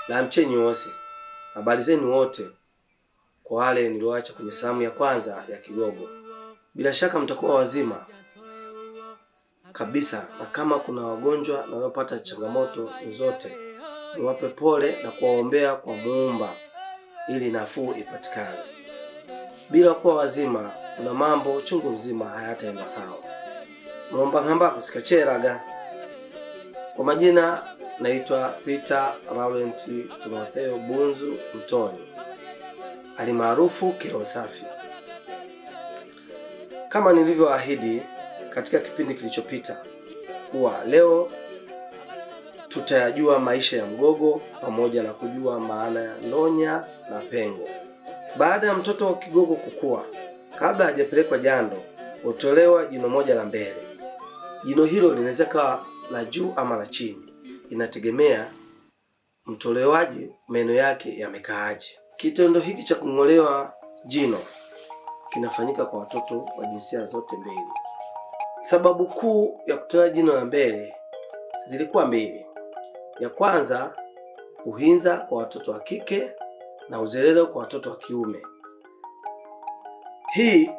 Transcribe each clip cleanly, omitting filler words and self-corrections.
La mchenyi wose. Habari zenu wote kwa wale nilioacha kwenye salamu ya kwanza ya Kigogo. Bila shaka mtakuwa wazima kabisa, na kama kuna wagonjwa na wanaopata changamoto zote, niwape pole na kuwaombea kwa Muumba ili nafuu ipatikane. Bila kuwa wazima, kuna mambo chungu mzima hayataenda sawa. Muomba ngamba kusikacheraga. Kwa majina naitwa Peter Laurent Timotheo Bunzu Mtoni, alimaarufu Kiroho Safi. Kama nilivyoahidi katika kipindi kilichopita kuwa leo tutayajua maisha ya mgogo pamoja na kujua maana ya ndonya na pengo. Baada ya mtoto wa kigogo kukua, kabla hajapelekwa jando, hutolewa jino moja la mbele. Jino hilo linaweza kuwa la juu ama la chini, inategemea mtolewaji meno yake yamekaaje. Kitendo hiki cha kung'olewa jino kinafanyika kwa watoto wa jinsia zote mbili. Sababu kuu ya kutoa jino la mbele zilikuwa mbili. Ya kwanza, uhinza kwa watoto wa kike na uzerero kwa watoto wa kiume. Hii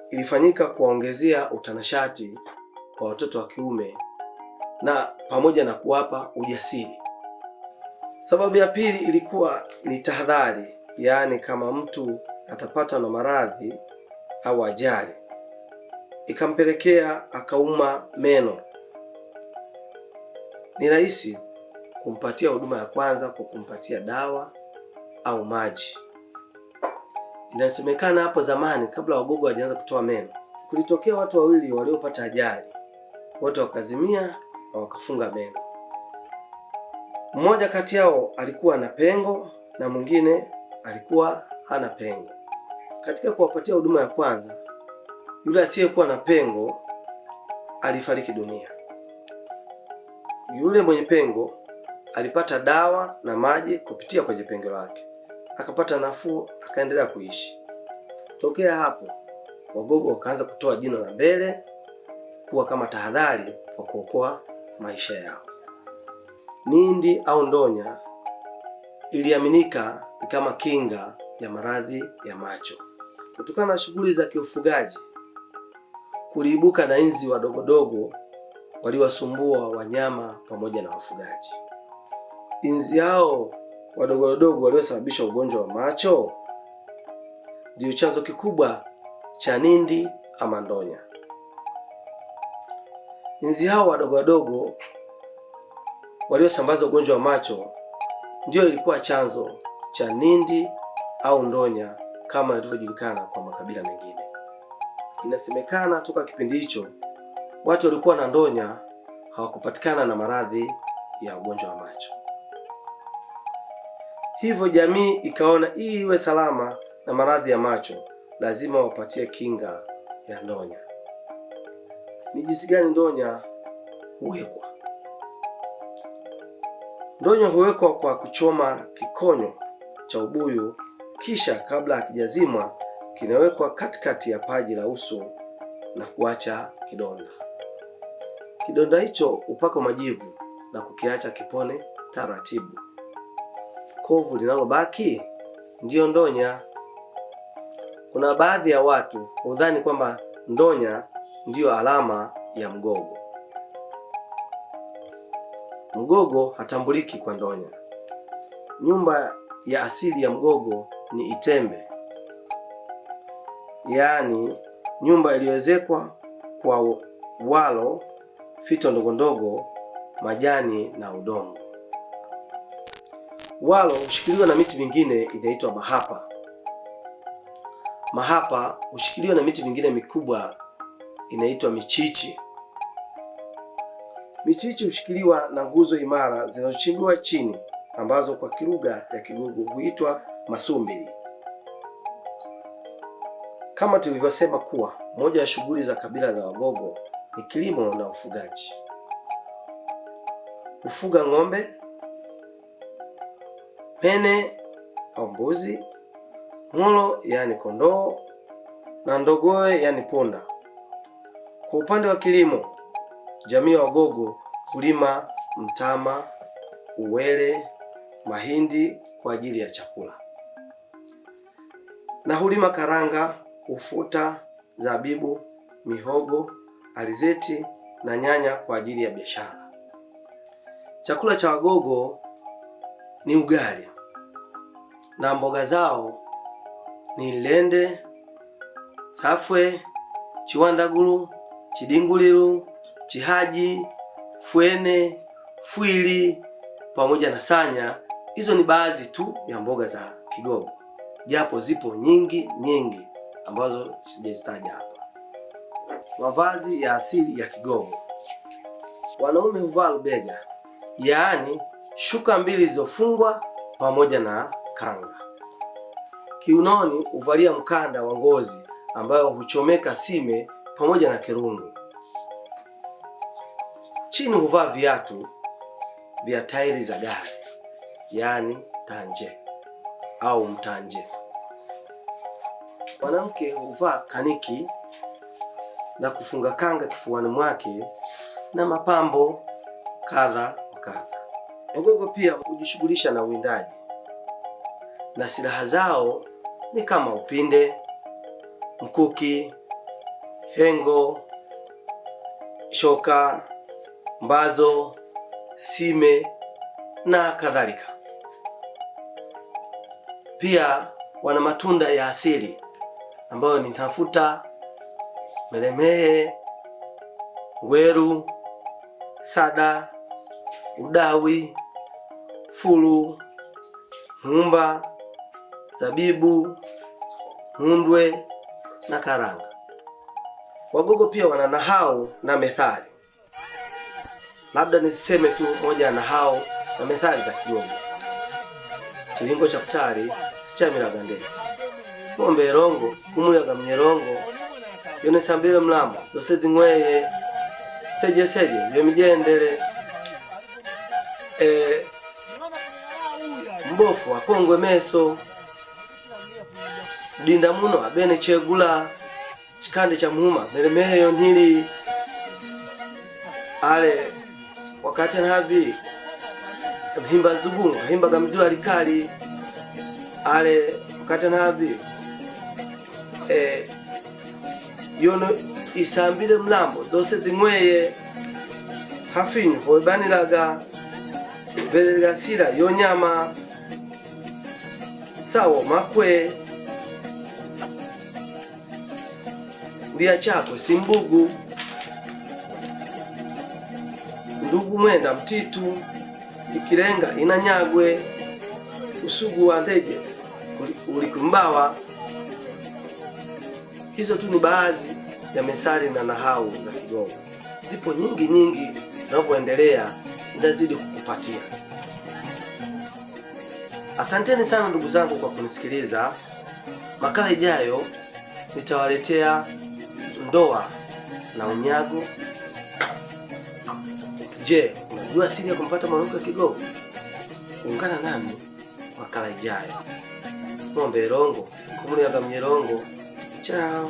ilifanyika kuwaongezea utanashati kwa watoto wa kiume na pamoja na kuwapa ujasiri. Sababu ya pili ilikuwa ni tahadhari, yaani kama mtu atapata na maradhi au ajali ikampelekea akauma meno, ni rahisi kumpatia huduma ya kwanza kwa kumpatia dawa au maji. Inasemekana hapo zamani kabla wagogo hawajaanza kutoa meno, kulitokea watu wawili waliopata ajali, wote wakazimia na wakafunga meno. Mmoja kati yao alikuwa na pengo na mwingine alikuwa hana pengo. Katika kuwapatia huduma ya kwanza, yule asiyekuwa na pengo alifariki dunia. Yule mwenye pengo alipata dawa na maji kupitia kwenye pengo lake, akapata nafuu, akaendelea kuishi. Tokea hapo wagogo wakaanza kutoa jino la mbele kuwa kama tahadhari kwa kuokoa maisha yao. Nindi au ndonya iliaminika kama kinga ya maradhi ya macho. Kutokana na shughuli za kiufugaji, kuliibuka na inzi wadogodogo waliwasumbua wanyama pamoja na wafugaji. Inzi hao wadogodogo waliosababisha ugonjwa wa macho ndio chanzo kikubwa cha nindi ama ndonya. Inzi hao wadogodogo waliosambaza ugonjwa wa macho ndio ilikuwa chanzo cha nindi au ndonya kama ilivyojulikana kwa makabila mengine. Inasemekana toka kipindi hicho watu walikuwa na ndonya hawakupatikana na maradhi ya ugonjwa wa macho. Hivyo jamii ikaona ili iwe salama na maradhi ya macho lazima wapatie kinga ya ndonya. Ni jinsi gani ndonya huwekwa? Ndonya huwekwa kwa kuchoma kikonyo cha ubuyu, kisha kabla hakijazimwa kinawekwa katikati ya paji la uso na kuacha kidonda. Kidonda hicho upako majivu na kukiacha kipone taratibu. Kovu linalobaki ndiyo ndonya. Kuna baadhi ya watu hudhani kwamba ndonya ndiyo alama ya mgogo. Mgogo hatambuliki kwa ndonya. Nyumba ya asili ya mgogo ni itembe, yaani nyumba iliyoezekwa kwa walo, fito ndogondogo, majani na udongo. Walo hushikiliwa na miti mingine inaitwa mahapa. Mahapa hushikiliwa na miti mingine mikubwa inaitwa michichi. Michichi hushikiliwa na nguzo imara zinazochimbiwa chini ambazo kwa kilugha ya Kigogo huitwa masumbili. Kama tulivyosema kuwa moja ya shughuli za kabila za Wagogo ni kilimo na ufugaji. Ufuga ng'ombe, pene au mbuzi, ng'olo yani kondoo na ndogoe yani punda. Kwa upande wa kilimo, jamii ya Wagogo hulima mtama, uwele, mahindi kwa ajili ya chakula, na hulima karanga, ufuta, zabibu, mihogo, alizeti na nyanya kwa ajili ya biashara. Chakula cha Wagogo ni ugali na mboga zao ni lende, safwe, chiwandagulu, chidingulilu, chihaji, fwene, fwili pamoja na sanya. Hizo ni baadhi tu ya mboga za Kigogo, japo zipo nyingi ambazo sijazitaja hapa. Mavazi ya asili ya Kigogo. Wanaume huvaa lubega, yaani shuka mbili zilizofungwa pamoja na kanga. Kiunoni huvalia mkanda wa ngozi ambayo huchomeka sime pamoja na kirungu. Chini huvaa viatu vya tairi za gari, yaani tanje au mtanje. Mwanamke huvaa kaniki na kufunga kanga kifuani mwake na mapambo kadha wa kadha. Wagogo pia hujishughulisha na uwindaji na silaha zao ni kama upinde, mkuki, hengo, shoka, mbazo, sime na kadhalika. Pia wana matunda ya asili ambayo ni tafuta, melemehe, ngweru, sada, udawi, fulu, humba, zabibu, mundwe na karanga. Wagogo pia wana nahau na methali. Labda niseme tu moja ya nahau na methali za Kigogo. Chilingo cha kutari sichamira ndege. Ng'ombe erongo kumulyaga mnyerongo yone sambile mlambo zose zingweye seje yomijendele mbofu akongwe meso dinda muno abene chegula chikande cha muhuma melemeyo ntili ale wakati navi mhimba nzugunga himba gamzua likali ale wakati navi yono isambile mlambo zose zingweye hafinyu hoibanilaga velegasira yonyama sawo makwe ndia chakwe simbugu ndugu mwenda mtitu ikirenga inanyagwe usugu wa ndege ulikumbawa. Hizo tu ni baadhi ya methali na nahau za Kigogo. Zipo nyingi zinavyoendelea nitazidi kukupatia. Asanteni sana ndugu zangu kwa kunisikiliza. Makala ijayo nitawaletea ndoa na unyago. Je, unajua siri ya kumpata mwanamke Kigogo? Ungana nami makala ijayo. Ng'ombe rongo kumulyaga mnyerongo. Chao.